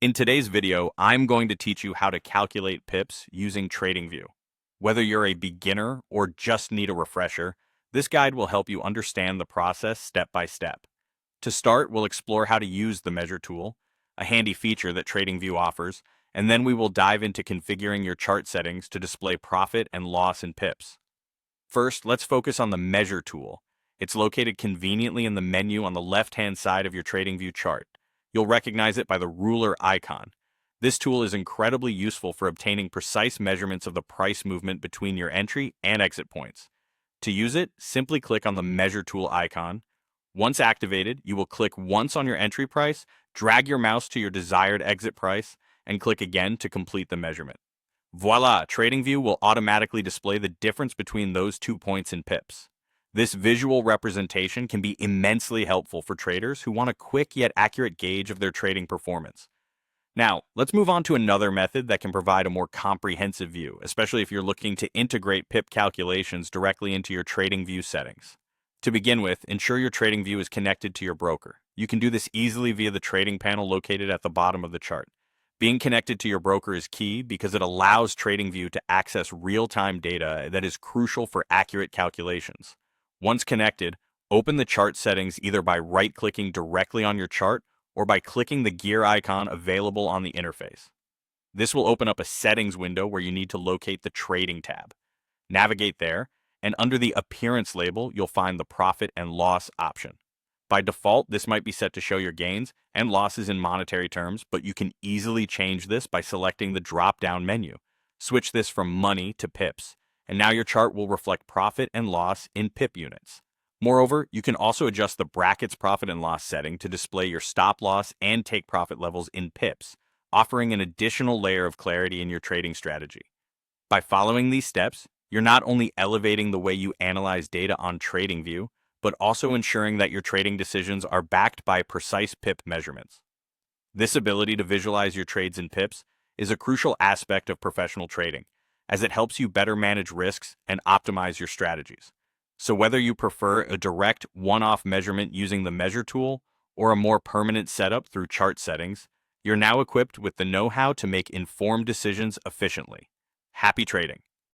In today's video, I'm going to teach you how to calculate pips using TradingView. Whether you're a beginner or just need a refresher, this guide will help you understand the process step by step. To start, we'll explore how to use the measure tool, a handy feature that TradingView offers, and then we will dive into configuring your chart settings to display profit and loss in pips. First, let's focus on the measure tool. It's located conveniently in the menu on the left-hand side of your TradingView chart. You'll recognize it by the ruler icon. This tool is incredibly useful for obtaining precise measurements of the price movement between your entry and exit points. To use it, simply click on the measure tool icon. Once activated, you will click once on your entry price, drag your mouse to your desired exit price, and click again to complete the measurement. Voila! TradingView will automatically display the difference between those 2 points in pips. This visual representation can be immensely helpful for traders who want a quick yet accurate gauge of their trading performance. Now, let's move on to another method that can provide a more comprehensive view, especially if you're looking to integrate pip calculations directly into your TradingView settings. To begin with, ensure your TradingView is connected to your broker. You can do this easily via the trading panel located at the bottom of the chart. Being connected to your broker is key because it allows TradingView to access real-time data that is crucial for accurate calculations. Once connected, open the chart settings either by right-clicking directly on your chart or by clicking the gear icon available on the interface. This will open up a settings window where you need to locate the Trading tab. Navigate there, and under the Appearance label, you'll find the Profit and Loss option. By default, this might be set to show your gains and losses in monetary terms, but you can easily change this by selecting the drop-down menu. Switch this from money to pips, and now your chart will reflect profit and loss in pip units. Moreover, you can also adjust the brackets profit and loss setting to display your stop loss and take profit levels in pips, offering an additional layer of clarity in your trading strategy. By following these steps, you're not only elevating the way you analyze data on TradingView, but also ensuring that your trading decisions are backed by precise pip measurements. This ability to visualize your trades in pips is a crucial aspect of professional trading, as it helps you better manage risks and optimize your strategies. So whether you prefer a direct one-off measurement using the measure tool or a more permanent setup through chart settings, you're now equipped with the know-how to make informed decisions efficiently. Happy trading!